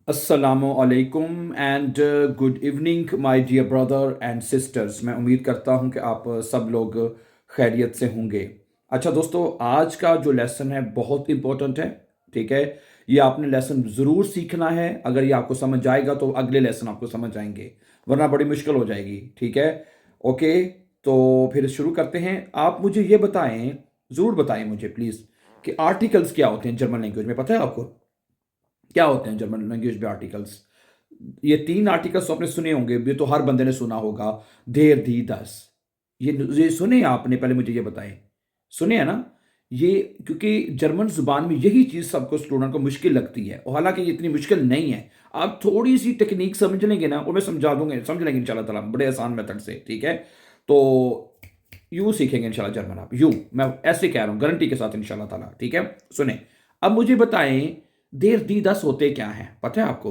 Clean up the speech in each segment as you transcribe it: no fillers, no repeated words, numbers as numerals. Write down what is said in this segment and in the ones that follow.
अस्सलामुअलैकुम and good evening my dear brother and sisters. मैं उम्मीद करता हूं कि आप सब लोग खैरियत से होंगे। अच्छा दोस्तों, आज का जो लेसन है बहुत इंपॉर्टेंट है। ठीक है, ये आपने लेसन ज़रूर सीखना है। अगर ये आपको समझ आएगा तो अगले लेसन आपको समझ आएंगे, वरना बड़ी मुश्किल हो जाएगी। ठीक है, ओके। तो फिर शुरू करते हैं। आप मुझे ये बताएं, ज़रूर बताएं मुझे प्लीज़, कि आर्टिकल्स क्या होते हैं जर्मन लैंग्वेज में। पता है आपको क्या होते हैं जर्मन लैंग्वेज में आर्टिकल्स? ये 3 आर्टिकल्स तो आपने सुने होंगे, ये तो हर बंदे ने सुना होगा। देर, दी, दस। ये सुने हैं आपने? पहले मुझे ये बताएँ। सुने हैं ना? ये क्योंकि जर्मन ज़ुबान में यही चीज़ सबको स्टूडेंट को मुश्किल लगती है, और हालाँकि ये इतनी मुश्किल नहीं है। आप थोड़ी-सी टेक्नीक समझ लेंगे ना, और मैं समझा दूँगा, समझ लेंगे इंशाअल्लाह ताला बड़े आसान मेथड से, ठीक है? तो यूँ सीखेंगे इंशाअल्लाह जर्मन आप, यूँ। मैं ऐसे कह रहा हूँ गारंटी के साथ इंशाअल्लाह ताला, ठीक है? सुनें, अब मुझे बताएँ, देर, दी, दस होते क्या हैं? पता है आपको?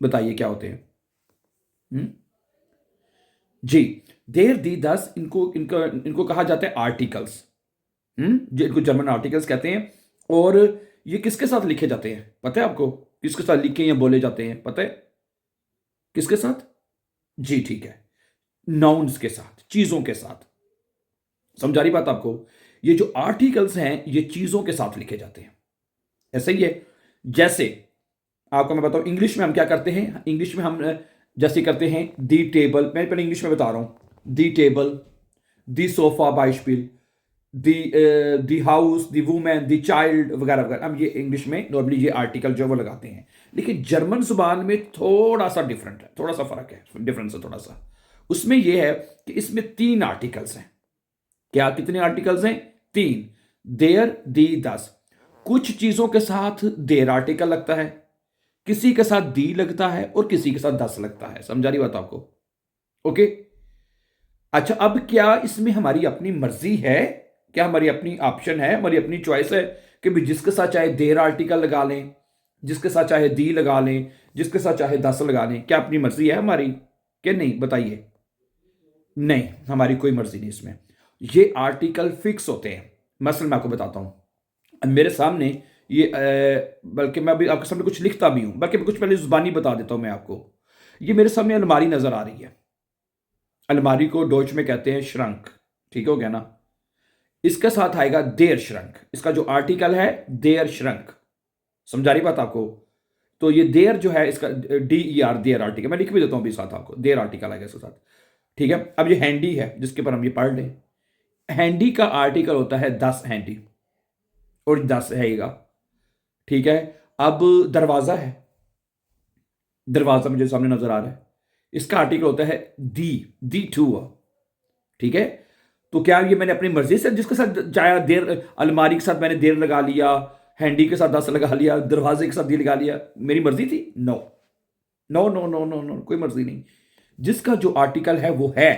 बताइए क्या होते हैं? हुँ? जी, देर, दी, दस, इनको इनको इनको कहा जाता है आर्टिकल्स। जिनको जर्मन आर्टिकल्स कहते हैं। और ये किसके साथ लिखे जाते हैं, पता है आपको? किसके साथ लिखे या बोले जाते हैं, पता है? किसके साथ? जी, ठीक है। नाउन्स के साथ, चीज़ों के साथ। समझ आ रही बात आपको? ये जो आर्टिकल्स हैं, ये चीज़ों के साथ लिखे जाते हैं। ऐसा ही है, जैसे आपको मैं बताऊँ इंग्लिश में हम क्या करते हैं? इंग्लिश में हम जैसे करते हैं दी टेबल। मैं पहले इंग्लिश में बता रहा हूँ। दी टेबल, दी सोफ़ा बाइस्पिल, the house, the woman, the child, वगैरह वगैरह। हम ये इंग्लिश में नॉर्मली ये आर्टिकल जो है वो लगाते हैं। लेकिन जर्मन जुबान में थोड़ा सा डिफरेंट है, थोड़ा सा फर्क है, डिफरेंस है थोड़ा सा। उसमें ये है कि इसमें 3 आर्टिकल्स हैं। क्या, कितने आर्टिकल्स हैं? 3। देयर, दी, दस। कुछ चीज़ों के साथ देयर आर्टिकल लगता है, किसी के साथ दी लगता है, और किसी के साथ दस लगता है। समझ आ रही बात आपको? ओके। अच्छा, अब क्या इसमें हमारी अपनी मर्जी है? क्या हमारी अपनी ऑप्शन है, हमारी अपनी चॉइस है कि भी जिसके साथ चाहे देर आर्टिकल लगा लें, जिसके साथ चाहे दी लगा लें, जिसके साथ चाहे दस लगा लें? क्या अपनी मर्जी है हमारी कि नहीं? बताइए। नहीं, हमारी कोई मर्जी नहीं इसमें। ये आर्टिकल फिक्स होते हैं। मसलन मैं आपको बताता हूं, मेरे सामने ये बल्कि मैं अभी आपके सामने कुछ लिखता भी हूं, बल्कि कुछ पहले जुबानी बता देता हूं मैं आपको। ये मेरे सामने अलमारी नजर आ रही है। अलमारी को डोच में कहते हैं श्रंक। ठीक हो गया ना? इसके साथ आएगा देर श्रंक। इसका जो आर्टिकल है देर श्रंक। समझा रही बात आपको? तो ये देर जो है, इसका डी ई आर, देर आर्टिकल। मैं लिख भी देता हूं अभी साथ आपको, देर आर्टिकल आएगा इसके साथ। ठीक है, अब ये हैंडी है जिसके ऊपर हम ये पढ़ लें। हैंडी का आर्टिकल होता है दस, हैंडी, और दस हैगा। ठीक है। अब दरवाजा है, दरवाजा मुझे सामने नजर आ रहा है। इसका आर्टिकल होता है दी टू। ठीक है। तो क्या ये मैंने अपनी मर्जी से जिसके साथ चाहे देर, अलमारी के साथ मैंने देर लगा लिया, हैंडी के साथ दस लगा लिया, दरवाजे के साथ दी लगा लिया, मेरी मर्जी थी? No, no, no, no, no, no, कोई मर्जी नहीं। जिसका जो आर्टिकल है वो है,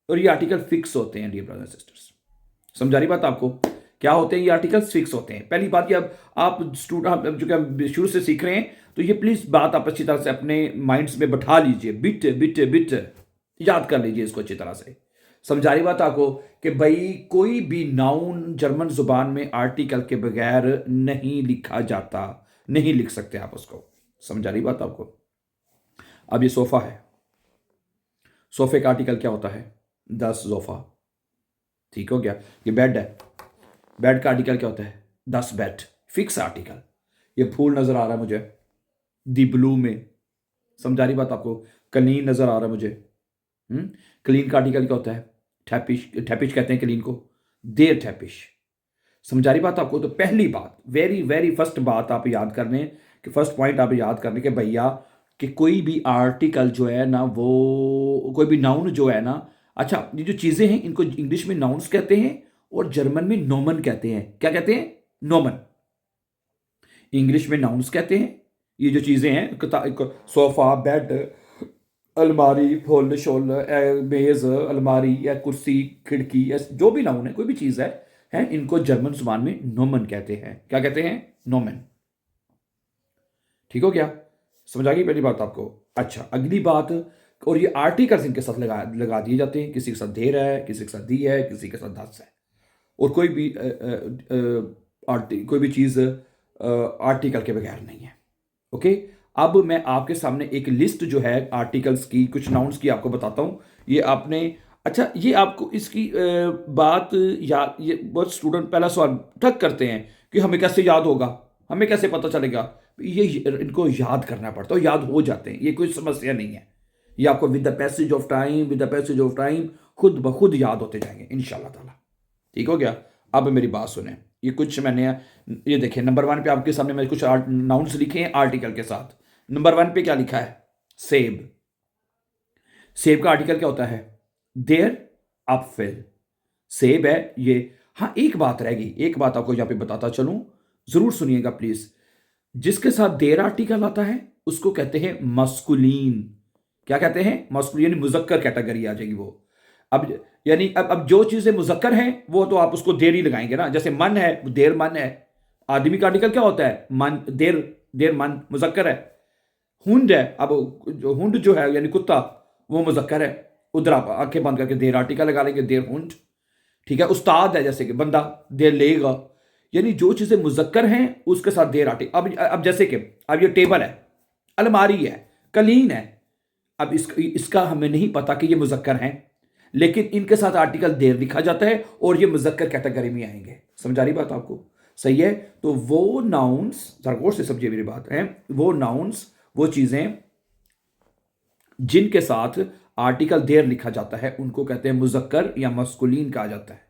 और ये आर्टिकल फिक्स होते हैं डियर ब्रदर्स सिस्टर्स। समझा रही बात आपको? क्या होते हैं ये आर्टिकल्स? फिक्स होते हैं। पहली बात ये, अब आप स्टूडेंट जो कि शुरू से सीख रहे हैं, तो ये प्लीज बात आप अच्छी तरह से अपने माइंड्स में बैठा लीजिए। बिट बिट बिट याद कर लीजिए इसको अच्छी तरह से। समझा रही बात आपको कि भाई कोई भी नाउन जर्मन जुबान में आर्टिकल के बगैर नहीं लिखा जाता, नहीं लिख सकते आप उसको। समझा रही बात आपको? अब ये सोफा है, सोफे का आर्टिकल क्या होता है? दस सोफा। ठीक हो गया। ये बेड है, बेड का आर्टिकल क्या होता है? दस बेड। Fix article. ये फूल नजर आ रहा है मुझे, दी ब्लू में। समझा रही बात आपको? क्लीन नजर आ रहा है मुझे। क्लीन का आर्टिकल क्या होता है? ठैपिश, ठैपिश कहते हैं क्लीन को, देर ठैपिश। समझा रही बात आपको? तो पहली बात, वेरी वेरी फर्स्ट बात आप याद कर लें, कि फर्स्ट पॉइंट आप याद कर लें कि भैया, कि कोई भी आर्टिकल जो है ना, वो कोई भी नाउन जो है ना, अच्छा ये जो चीजें हैं इनको इंग्लिश में नाउन्स कहते हैं, और जर्मन में नोमन कहते हैं। क्या कहते हैं? नोमन। इंग्लिश में नाउन्स कहते हैं ये जो चीजें हैं, सोफा, बेड, अलमारी, फुल शोल, मेज, अलमारी या कुर्सी, खिड़की, या जो भी नाउन है, कोई भी चीज है, इनको जर्मन जुबान में नोमन कहते हैं। क्या कहते हैं? नोमन। ठीक हो गया? समझ आ गई पहली बात आपको? अच्छा, अगली बात, और ये आर्टिकल्स इनके साथ लगा लगा दिए जाते हैं। किसी के साथ देर है, किसी के साथ दी है, किसी के साथ दस है। और कोई भी कोई भी चीज़ आर्टिकल के बगैर नहीं है। ओके। अब मैं आपके सामने एक लिस्ट जो है आर्टिकल्स की, कुछ नाउन्स की आपको बताता हूँ। ये आपने, अच्छा ये आपको इसकी बात या ये बहुत स्टूडेंट पहला सवाल ठग करते हैं कि हमें कैसे याद होगा, हमें कैसे पता चलेगा। ये इनको याद करना पड़ता है, याद हो जाते हैं, ये कोई समस्या नहीं है। ये आपको with the passage of time, with the passage of time खुद ब खुद याद होते जाएंगे इंशाल्लाह ताला। ठीक हो गया। अब मेरी बात सुने, ये कुछ मैंने, ये देखिए नंबर 1 पे आपके सामने मैंने कुछ नाउन्स लिखे हैं आर्टिकल के साथ। नंबर 1 पे क्या लिखा है? सेब। सेब का आर्टिकल क्या होता है? देयर अपफिल। सेब है ये। हाँ एक बात रह गई, एक बात आपको यहां पे बताता चलूं, जरूर सुनिएगा प्लीज। जिसके साथ देर आर्टिकल आता है उसको कहते हैं मस्कुलीन। क्या कहते हैं? मस्कुलीन, मुजक्कर कैटेगरी आ जाएगी वो। अब यानी अब जो चीजें मुजक्कर हैं वो तो आप उसको देर ही लगाएंगे ना। जैसे मन है, देर मन है। आदमी का आर्टिकल क्या होता है? मन, देर, देर मन मुजक्कर है। हुंड है, अब जो हुंड जो है यानी कुत्ता, वो मुजक्कर है। उधर आप आंखें बंद करके देर आर्टिकल लगा लेंगे, देर हुंड। ठीक है। उस्ताद है जैसे कि बंदा, देर लेगा। यानी जो चीजें मुजक्कर हैं उसके साथ देर आर्टिकल। अब जैसे कि अब ये टेबल है, अलमारी है, कलीन है। अब इसका हमें नहीं पता कि ये मुजक्कर हैं, लेकिन इनके साथ आर्टिकल देर लिखा जाता है और ये मुजक्कर कैटेगरी में आएंगे। समझा रही बात आपको? सही है। तो वो नाउन्स, जरा गौर से समझिए मेरी बात है, वो नाउन्स, वो चीजें जिनके साथ आर्टिकल देर लिखा जाता है उनको कहते हैं मुजक्कर या मस्कुलीन कहा जाता है।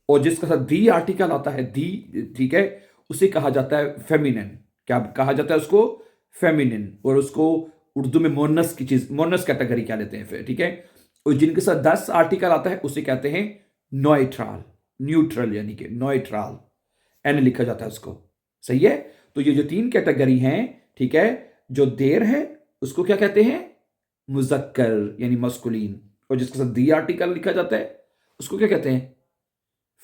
और जिसके साथ दी आर्टिकल आता है, दी, ठीक है, उसे कहा जाता है फेमिनिन। क्या कहा जाता है उसको? फेमिनिन। और उसको उर्दू में मोनस की चीज, मोनस कैटेगरी क्या लेते हैं फिर। ठीक है। और जिनके साथ 10 आर्टिकल आता है उसे कहते हैं नॉइट्रल, न्यूट्रल यानी कि नॉइट्रल, एन लिखा जाता है उसको। सही है। तो ये जो 3 कैटेगरी हैं, ठीक है, जो देर है उसको क्या कहते हैं? मुजक्कर यानी मस्कुलीन। और जिसके साथ दी आर्टिकल लिखा जाता है उसको क्या कहते हैं?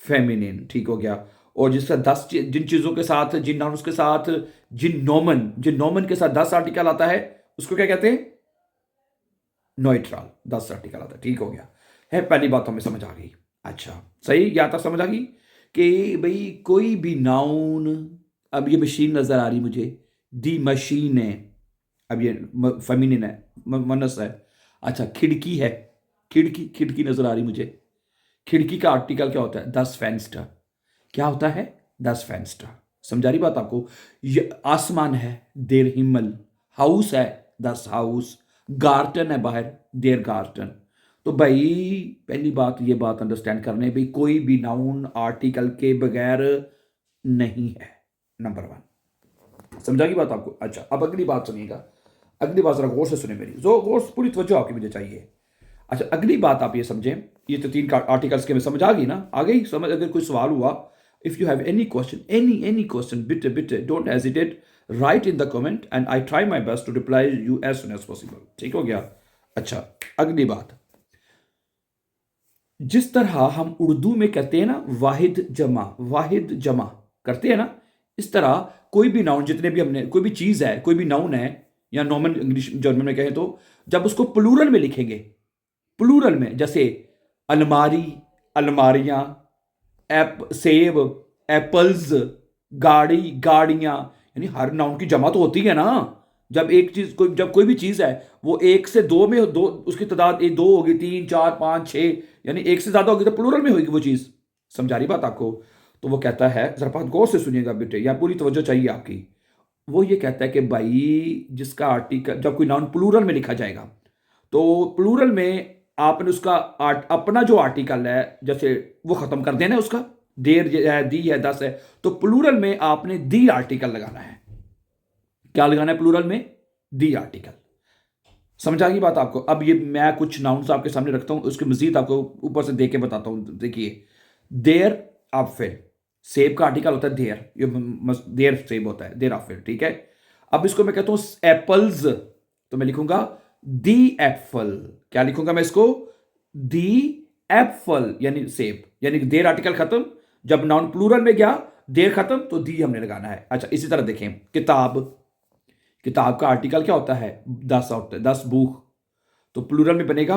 फेमिनिन। ठीक हो गया। और जिसका 10 जिन चीजों के साथ, जिन नाउन्स के साथ, जिन नॉमन के साथ 10 आर्टिकल आता है उसको क्या कहते हैं? नॉइट्रल। 10 आर्टिकल आता है। ठीक हो गया है। पहली बात हमें समझ आ गई। अच्छा सही, या तक समझ आ गई कि भाई कोई भी नाउन, अब ये मशीन नजर आ रही मुझे, दी मशीन है, अब ये फेमिनिन है, मनस है। अच्छा खिड़की है, खिड़की, खिड़की नजर आ रही मुझे। खिड़की का आर्टिकल क्या होता है? 10 फेंस्टर। क्या होता है? 10 फेंस्टर। समझा रही बात आपको? ये आसमान है, देर हिम्मल। हाउस है, 10 हाउस। गार्टन है बाहर, देर गार्टन। तो भाई पहली बात ये बात अंडरस्टैंड करने, भाई कोई भी नाउन आर्टिकल के बगैर नहीं है। नंबर 1 समझा की बात आपको? अच्छा अब अगली बात सुनिएगा, अगली बात जरा गौर से सुने मेरी, जो गौर, पूरी तवज्जो आपकी मुझे चाहिए। अच्छा अगली बात आप ये समझें, ये तो 3 आर्टिकल्स के में समझ आ गई ना? आ गई समझ? अगर कोई सवाल हुआ, if you have any question, any question, बिटे बिटे don't hesitate, write in the comment and I try my best to reply you as soon as possible. ठीक हो गया। अच्छा अगली बात, जिस तरह हम उर्दू में कहते हैं ना वाहिद जमा, वाहिद जमा करते हैं ना, इस तरह कोई भी नाउन, जितने भी हमने, कोई भी चीज है, कोई भी नाउन है, या नॉर्मल इंग्लिश जर्मन में कहें तो, जब उसको प्लूरल में लिखेंगे, प्लूरल में, जैसे अलमारी, अलमारियां, सेब, एप्पल्स, गाड़ी, गाड़ियां, यानी हर नाउन की जमा तो होती है ना। जब एक चीज, जब कोई भी चीज है वो 1 से 2 में, दो उसकी तादाद 2 होगी, 3, 4, 5, 6, यानी 1 से ज्यादा होगी तो प्लूरल में होगी वो चीज। समझा रही बात आपको? तो वो कहता है, जरा बात गौर से सुनिएगा बेटे, या पूरी तवज्जो चाहिए आपकी। वो ये कहता है कि भाई जिसका आर्टिकल, जब कोई नाउन प्लूरल में लिखा जाएगा तो प्लूरल में आपने उसका अपना जो आर्टिकल है, जैसे वो खत्म कर देना है उसका, देर है, दी है, 10 है, तो प्लूरल में आपने दी आर्टिकल लगाना है। क्या लगाना है प्लूरल में? दी आर्टिकल। समझ आ गई बात आपको? अब ये मैं कुछ नाउन्स आपके सामने रखता हूं, उसके मजीद आपको ऊपर से देख के बताता हूं। देखिए देर आफिल, सेब का आर्टिकल होता है देर, ये देर सेब होता है, देर आफिल। ठीक है। अब इसको मैं कहता हूं एप्पल्स, तो मैं लिखूंगा दी एप्पल। क्या लिखूंगा मैं इसको? दी एप्पल, यानी सेब, यानी देर आर्टिकल खत्म, जब नाउन प्लूरल में गया, देर खत्म, तो दी हमने लगाना है। अच्छा इसी तरह देखें किताब, किताब का आर्टिकल क्या होता है? 10 होता है, 10 बुक, तो प्लूरल में बनेगा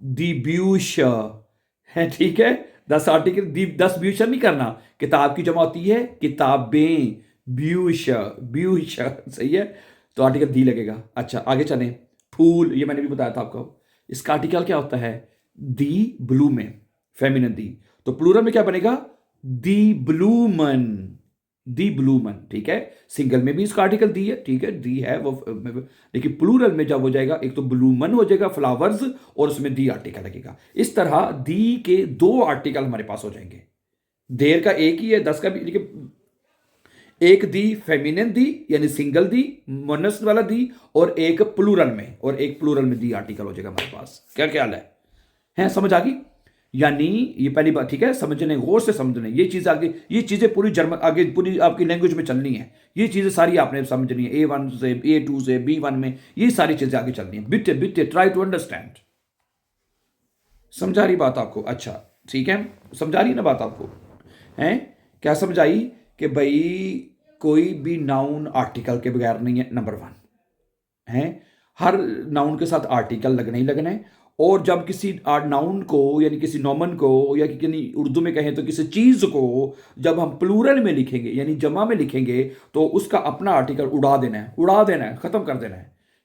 दी ब्यूश है। ठीक है। 10 आर्टिकल, दी 10 ब्यूश नहीं करना, किताब की जमा होती है किताबें, ब्यूश, ब्यूश। सही है। तो आर्टिकल दी लगेगा। अच्छा आगे चलें, फूल, ये मैंने भी बताया था आपको, इसका आर्टिकल क्या होता है? दी ब्लू में, फेमिनिन दी, तो प्लूरल में क्या बनेगा? दी ब्लूमन, दी ब्लूमन, ठीक है। सिंगल में भी इसका आर्टिकल दी है, ठीक है, दी है वो, लेकिन प्लूरल में जब हो जाएगा, एक तो ब्लूमन हो जाएगा फ्लावर्स, और उसमें दी आर्टिकल लगेगा। इस तरह दी के दो आर्टिकल हमारे पास हो जाएंगे। देर का एक ही है, 10 का भी, लेकिन एक दी फेमिनिन दी यानी सिंगल दी, मोनस वाला दी, और एक प्लूरल में, दी आर्टिकल हो जाएगा हमारे पास। क्या ख्याल है समझ आ गई? यानी ये पहली बात, ठीक है, समझने, गौर से समझने, ये चीज आगे, ये चीजें पूरी जर्मन आगे पूरी आपकी लैंग्वेज में चलनी है। ये चीजें सारी आपने समझनी है, A1 से A2 से B1 में, ये सारी चीजें आगे चलनी है। बिटे बिटे ट्राई टू अंडरस्टैंड। समझा रही बात आपको? अच्छा ठीक है, समझा रही ना बात आपको? हैं, क्या समझाई? कि भाई कोई भी नाउन आर्टिकल के बगैर नहीं है, नंबर 1 है। हर नाउन के साथ आर्टिकल लगना ही लगना है। और जब किसी नाउन को यानी किसी नॉमन को, या कि उर्दू में कहें तो किसी चीज को जब हम प्लूरल में लिखेंगे यानी जमा में लिखेंगे, तो उसका अपना आर्टिकल उड़ा देना है, खत्म कर देना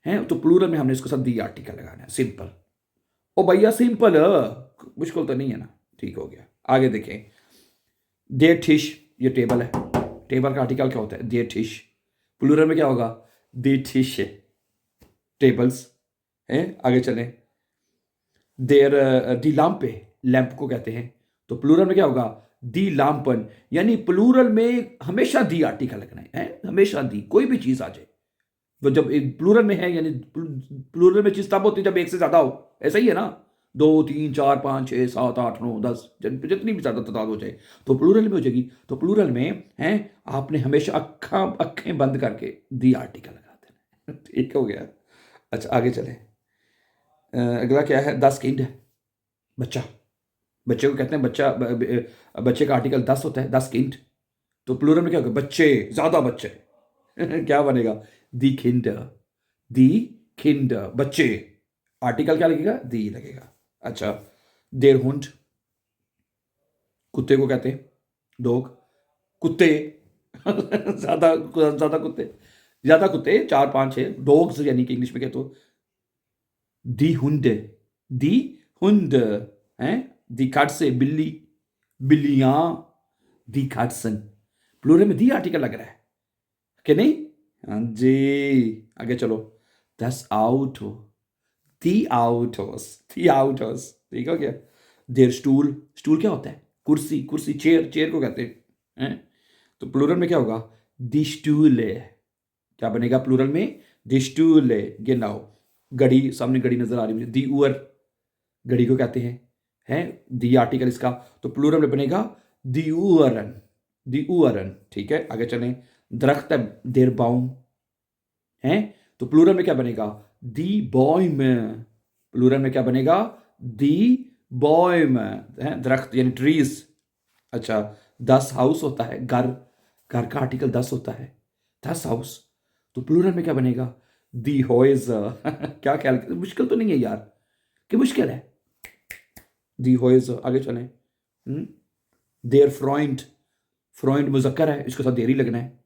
है। तो प्लूरल में हमने इसके साथ दी आर्टिकल लगाना है, सिंपल। ओ भैया सिंपल, मुश्किल तो नहीं है ना? ठीक हो गया। आगे देखें, देर ठिश, ये टेबल है, टेबल का आर्टिकल क्या होता है? देर ठिश। प्लूरल में क्या होगा? देर ठिश टेबल्स हैं। आगे चलें, देर दी लाम्पे, लैंप को कहते हैं, तो प्लूरल में क्या होगा? दी लाम्पन। यानी प्लूरल में हमेशा दी आर्टिकल लगना है, हमेशा दी, कोई भी चीज आ जाए। तो जब प्लूरल में है, यानी प्लूरल में चीज तब होती है जब एक से ज्यादा हो, ऐसा ही है ना? 2 3 4 5 6 7 8 9 10, जितनी भी ज्यादा तादाद हो जाए तो प्लूरल में हो जाएगी। तो प्लूरल में है, आपने हमेशा अखें बंद करके दी आर्टिकल लगा देना। ठीक हो गया। अच्छा आगे चले, अगला क्या है? 10 किंड है, बच्चा, बच्चे को कहते हैं बच्चा, बच्चे का आर्टिकल 10 होता है, 10 किंड। तो प्लूरल में क्या होगा? बच्चे, ज्यादा बच्चे। क्या बनेगा? दी खिंड, दी खिंड, बच्चे, आर्टिकल क्या लगेगा? दी लगेगा। अच्छा, देर हुंड, कुत्ते को कहते हैं, डॉग, कुत्ते। ज्यादा ज्यादा कुत्ते, ज्यादा कुत्ते, 4 5 6 डॉग्स, यानी कि इंग्लिश में कहते हो दी हुंड, दी हुंड है। दी काटसे, बिल्ली, बिल्लियां, दी काटसन। प्लूरल में दी आर्टिकल लग रहा है कि नहीं? हाँ जी। आगे चलो, 10 आउट, दी आउटोस, दी आउटोस, ठीक हो गया। देर स्टूल, स्टूल क्या होता है? कुर्सी, कुर्सी, चेयर, चेयर को कहते हैं। तो प्लूरल में क्या होगा? दी स्टूल। क्या बनेगा प्लूरल में? दी स्टूल। गिनाओ, घड़ी, सामने घड़ी नजर आ रही है, दी उअर, घड़ी को कहते हैं दी आर्टिकल इसका, तो प्लूरल में बनेगा दी उअरन, दी उअरन, ठीक है। आगे चलें, दरख्त है, देर बाउम है, तो प्लूरल में क्या बनेगा? दी बॉयम। प्लूरल में क्या बनेगा? दी बॉयम है, दरख्त यानी ट्रीज। अच्छा, 10 हाउस होता है, घर, घर का आर्टिकल 10 होता है, 10 हाउस, तो प्लूरल में क्या बनेगा? दी हॉइज। क्या ख्याल, मुश्किल तो नहीं है यार? कि मुश्किल है? दी हॉइज। आगे चलें, देर फ्रॉइंड, फ्रॉइंड मुजक्कर है, इसके साथ देर ही लगना है,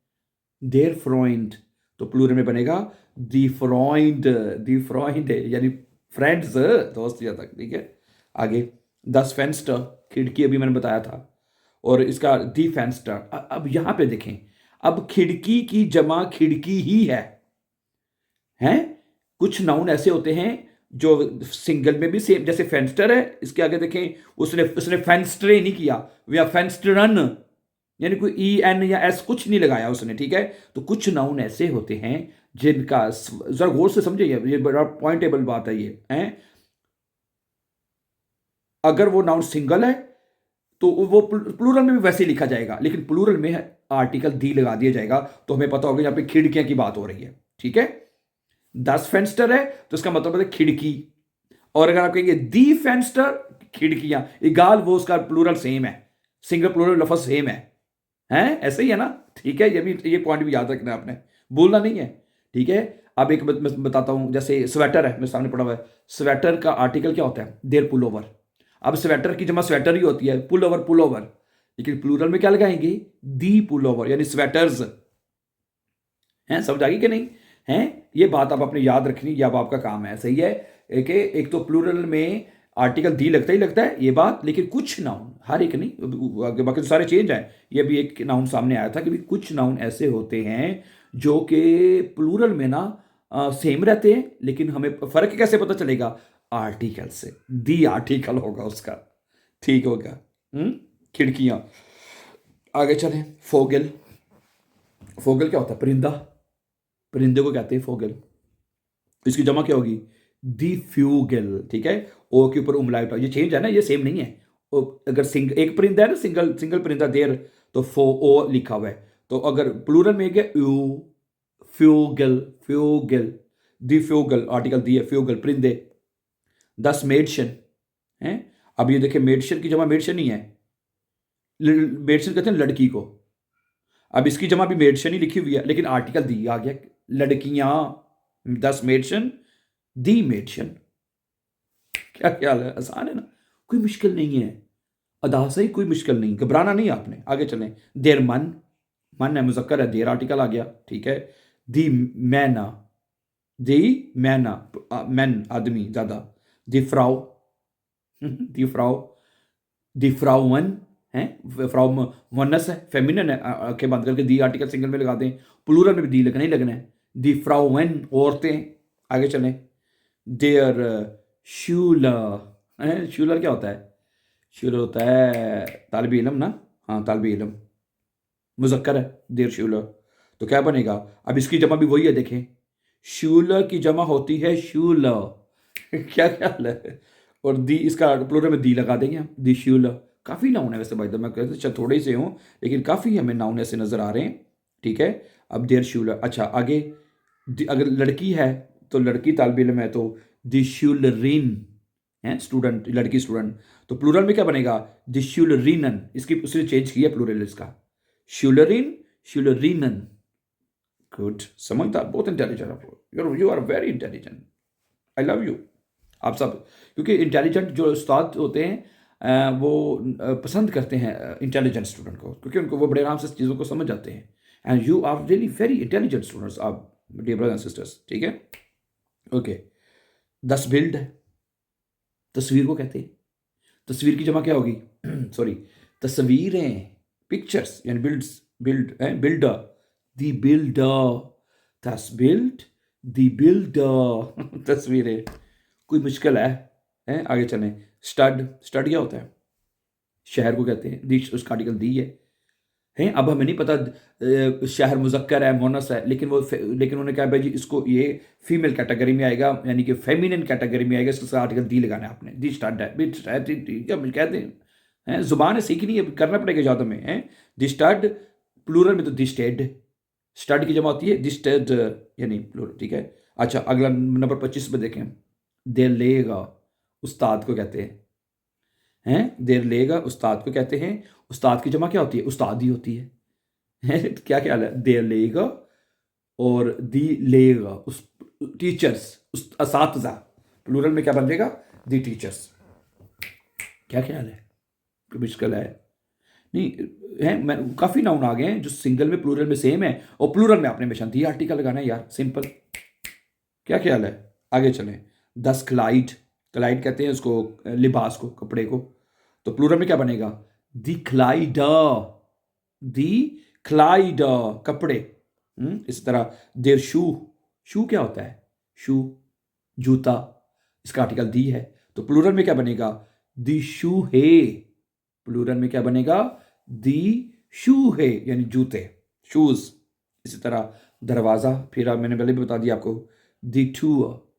देर फ्रॉइंड, तो प्लूरल में बनेगा दी फ्रॉइंड, दी फ्रॉइंड यानी फ्रेंड्स, दोस्त या तक, ठीक है। आगे 10 फेंस्टर, खिड़की अभी मैंने बताया था, और इसका दी फेंस्टर। अब यहां पे देखें, अब खिड़की की जमा खिड़की ही है, हैं? कुछ नाउन ऐसे होते हैं जो सिंगल में भी सेम, जैसे फेंस्टर है, इसके आगे देखें, उसने उसने फेंस्ट्रे नहीं किया, या फेंस्टरन, यानी कोई ई एन या एस कुछ नहीं लगाया उसने, ठीक है। तो कुछ नाउन ऐसे होते हैं जिनका, जरा गौर से समझिए, ये बड़ा पॉइंटेबल बात है ये है। अगर वो नाउन सिंगल है तो वो प्लूरल में भी वैसे ही लिखा जाएगा, लेकिन प्लूरल में आर्टिकल दी लगा दिया जाएगा, तो हमें पता होगा यहाँ पे खिड़कियां की बात हो रही है, ठीक है। 10 फेंस्टर है तो इसका मतलब है खिड़की, और अगर आप कहेंगे दी फेंस्टर, खिड़कियां, इगाल वो उसका प्लूरल सेम है, सिंगल प्लूरल लफज सेम है ऐसे ही है ना? ठीक है, ये पॉइंट भी याद रखना है आपने, भूलना नहीं है, ठीक है। अब एक मैं बताता हूं, जैसे स्वेटर है, मेरे सामने पड़ा हुआ है, स्वेटर का आर्टिकल क्या होता है? देर पुल ओवर। अब स्वेटर की जमा स्वेटर ही होती है, पुल ओवर, लेकिन प्लूरल में क्या लगाएंगे? दी पुल ओवर, यानी स्वेटर्स हैं। समझ आ गई कि नहीं? हैं। ये बात आप अपने याद रखनी, ये अब आपका काम है, सही है कि एक तो प्लूरल में आर्टिकल दी लगता ही लगता है, ये बात, लेकिन कुछ नाउन, हर एक नहीं, बाकी तो सारे चेंज हैं। ये भी एक नाउन सामने आया था कि भी कुछ नाउन ऐसे होते हैं जो कि प्लूरल में ना सेम रहते हैं, लेकिन हमें फर्क कैसे पता चलेगा? आर्टिकल से, दी आर्टिकल होगा उसका, ठीक होगा। खिड़कियां। आगे चलें। फोगल। फोगल क्या होता है? परिंदा। परिंदे को कहते हैं फोगल। इसकी जमा क्या होगी? दी फ्यूगल, ठीक है। ओ के ऊपर उमलाइट, ये चेंज है ना, ये सेम नहीं है। अगर एक परिंदा है ना, सिंगल सिंगल परिंदा देर, तो फो ओ लिखा हुआ है। तो अगर प्लूरल में गया यू, फ्यूगल, फ्यूगल, दी फ्यूगल, आर्टिकल दी है, फ्यूगल परिंदे। 10 मेडशन है। अब ये देखिए, मेडशन की जमा मेडशन ही है, मेडशन कहते हैं लड़की को। अब इसकी जमा भी मेडशन ही लिखी हुई है, लेकिन आर्टिकल दी आ गया, लड़कियां। 10 मेडशन, दी मेडशन। क्या ख्याल है? आसान है ना, कोई मुश्किल नहीं है। अदा से ही कोई मुश्किल नहीं, घबराना नहीं आपने। आगे चलें। देर मन, मन है, मुजक्कर है, देर आर्टिकल आ गया, ठीक है। दी मैना, दी मैना, मैन आदमी ज्यादा। दी फ्राउ, दी फ्राउ, दी फ्राउवन है, फ्राउ मुन्नस है, फेमिनन है, आंखें बंद करके दी आर्टिकल सिंगल में लगा दें, प्लूरल में भी दी लगना ही लगना है। दी फ्राउवन, औरतें। आगे चलें। देयर शूलर है, शूलर क्या होता है? शूलर होता है तालिब इलम ना, हाँ तालिब इलम, मुजक्कर है, देयर शूलर। तो क्या बनेगा? अब इसकी जमा भी वही है, देखें, शूलर की जमा होती है शूलर। क्या ख्याल है? और दी, इसका प्लूरल में दी लगा देंगे हम, दी शूलर। काफ़ी नाउन है वैसे भाई, मैं कहते अच्छा थोड़े से हों, लेकिन काफ़ी हमें नाउन ऐसे नज़र आ रहे हैं, ठीक है। अब देयर शूलर। अच्छा आगे, अगर लड़की है तो लड़की तालिब इल्म है, तो दी शूलरिन है, स्टूडेंट, लड़की स्टूडेंट। तो प्लूरल में क्या बनेगा? दी शूलरिनन। इसकी उसने चेंज किया प्लूरल इसका, शूलरिन, शूलरिनन। गुड, समझदार, बहुत इंटेलिजेंट आप लोग, you are very intelligent, I love you आप सब। क्योंकि इंटेलिजेंट जो उस्ताद होते हैं वो पसंद करते हैं इंटेलिजेंट स्टूडेंट को, क्योंकि उनको वो बड़े आराम से चीज़ों को समझ जाते हैं। And you are really very intelligent students, आप डियर ब्रदर्स एंड सिस्टर्स, ठीक है। ओके। 10 बिल्ड है, तस्वीर को कहते हैं। तस्वीर की जमा क्या होगी? सॉरी, तस्वीरें, पिक्चर्स, यानी बिल्ड्स, बिल्ड है, बिल्डर, दी बिल्डर, दस बिल्ड, दी बिल्डर। तस्वीरें। कोई मुश्किल है? आगे चलें। स्टड, स्टड क्या होता है? शहर को कहते हैं, दी, उसका आर्टिकल दी है। अब हमें नहीं पता शहर मुजक्कर है, मोनस है, लेकिन लेकिन उन्होंने कहा भाई जी इसको ये फीमेल कैटेगरी में आएगा, यानी कि फेमिनिन कैटेगरी में आएगा, इसका आर्टिकल दी लगाना है आपने। दी स्टड है, बिट क्या कहते हैं, जुबान है, सीखनी है, करना पड़ेगा ज़्यादा में है। दी स्टड, प्लूरल में तो दी स्टेड, स्टड की जमा होती है दी स्टेड, यानी प्लूरल, ठीक है। अच्छा अगला नंबर 25 पे देखें। देर लेगा, उस्ताद को कहते देर लेगा, उस्ताद को कहते हैं। उस्ताद की जमा क्या होती है? उस्ताद ही होती है। तो क्या ख्याल है? देर लेगा और दी लेगा, उस टीचर्स, उस असातिज़ा, प्लूरल में क्या बनेगा? दी टीचर्स। क्या ख्याल है? कोई मुश्किल है? नहीं है, मैं काफ़ी नाउन आ गए हैं जो सिंगल में प्लूरल में सेम है, और प्लूरल में आपने हमेशा दी आर्टिकल लगाना है यार, सिंपल। क्या ख्याल है? आगे चलें। 10 क्लाइड, क्लाइड कहते हैं उसको, लिबास को, कपड़े को। तो प्लूरल में क्या बनेगा? दी क्लाइडर, दी क्लाइडर, कपड़े। इस तरह देर शू, शू क्या होता है? शू, जूता, इसका आर्टिकल दी है। तो प्लूरल में क्या बनेगा? दी शू है, प्लूरल में क्या बनेगा? दी शू है, यानी जूते, शूज। इसी तरह दरवाज़ा, फिर मैंने पहले भी बता दिया आपको, दी टूर,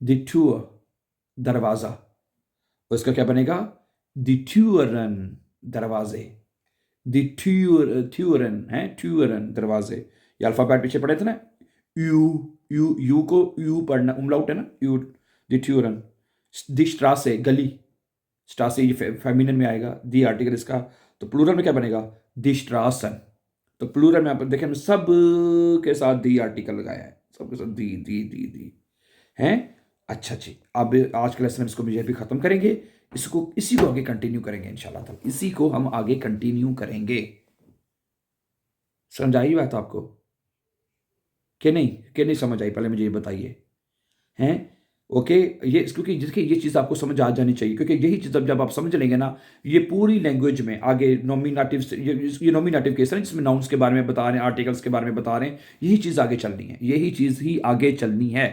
दी टूर, दरवाज़ा। और इसका क्या बनेगा? दी ट्यूरन, दरवाजे, दी ट्यूरन है, ट्यूरन, दरवाजे। ये अल्फ़ाबेट पीछे पढ़े थे ना, यू, यू को यू पढ़ना, उमलाउट है ना, यू, दी ट्यूरन। दी स्ट्रासे, गली, स्ट्रासे ये फेमिनिन में आएगा, दी आर्टिकल इसका। तो प्लूरल में क्या बनेगा? दी स्ट्रासन। तो प्लूरल में आप देखें, हमने सब के साथ दी आर्टिकल लगाया है, सबके साथ दी दी दी दी हैं। अच्छा जी, अब आज के लेसन हम इसको भी ख़त्म करेंगे, इसी को आगे कंटिन्यू करेंगे इंशाल्लाह ताला, इसी को हम आगे कंटिन्यू करेंगे। समझ आई बात आपको? कि नहीं समझ आई, पहले मुझे ये बताइए। हैं? ओके, ये क्योंकि देखिए ये चीज़ आपको समझ आ जानी चाहिए, क्योंकि यही चीज़ जब आप समझ लेंगे ना, ये पूरी लैंग्वेज में आगे नॉमिनेटिव से ये नॉमिनेटिव केस है ना, जिसमें नाउन्स के बारे में बता रहे हैं, आर्टिकल्स के बारे में बता रहे हैं, यही चीज़ आगे चलनी है, यही चीज़ ही आगे चलनी है।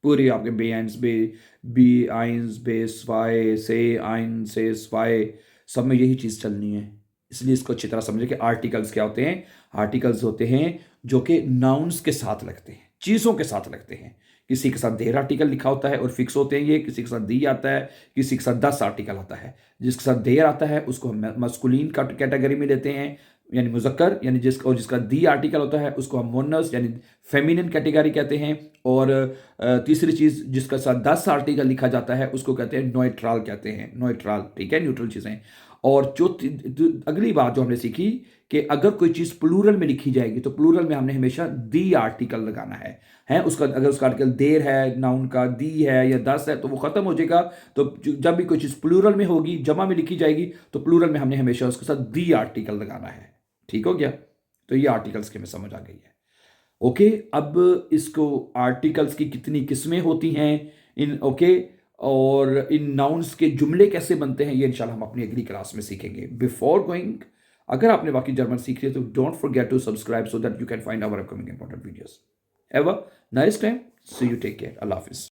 पूरी आपके बी-एंड्स बी आइन्स, बे, स्वाए, से, आइन, से, स्वाए, सब में यही चीज़ चलनी है। इसलिए इसको अच्छी तरह समझें कि आर्टिकल्स क्या होते हैं। आर्टिकल्स होते हैं जो कि नाउन्स के साथ लगते हैं, चीज़ों के साथ लगते हैं। किसी के साथ देयर आर्टिकल लिखा होता है और फिक्स होते हैं ये, किसी के साथ दी आता है, किसी के साथ दस आर्टिकल आता है। जिसके साथ देयर आता है उसको हम मस्कुलिन का कैटेगरी में लेते हैं, यानी मुज़क्कर, यानी जिसका दी आर्टिकल होता है उसको हम मोनस यानी फेमिनिन कैटेगरी कहते हैं। और तीसरी चीज़ जिसका साथ 10 आर्टिकल लिखा जाता है उसको कहते हैं न्यूट्रल, कहते हैं न्यूट्रल, ठीक है, न्यूट्रल चीज़ें। और जो अगली बात जो हमने सीखी कि अगर कोई चीज़ प्लूरल में लिखी जाएगी तो प्लूरल में हमने हमेशा दी आर्टिकल लगाना है उसका, अगर उसका आर्टिकल देर है, नाउन का दी है या 10 है तो वो ख़त्म हो जाएगा। तो जब भी कोई चीज़ प्लूरल में होगी, जमा में लिखी जाएगी, तो प्लूरल में हमने हमेशा उसके साथ दी आर्टिकल लगाना है। ठीक हो गया? तो ये आर्टिकल्स की हमें समझ आ गई है। ओके, अब इसको आर्टिकल्स की कितनी किस्में होती हैं इन, ओके, और इन नाउन्स के जुमले कैसे बनते हैं, ये इंशाल्लाह हम अपनी अगली क्लास में सीखेंगे। बिफोर गोइंग, अगर आपने बाकी जर्मन सीख लिया तो don't forget to subscribe so that you can find our upcoming important videos. Have a nice time, see you, take care, अल्लाह हाफिज।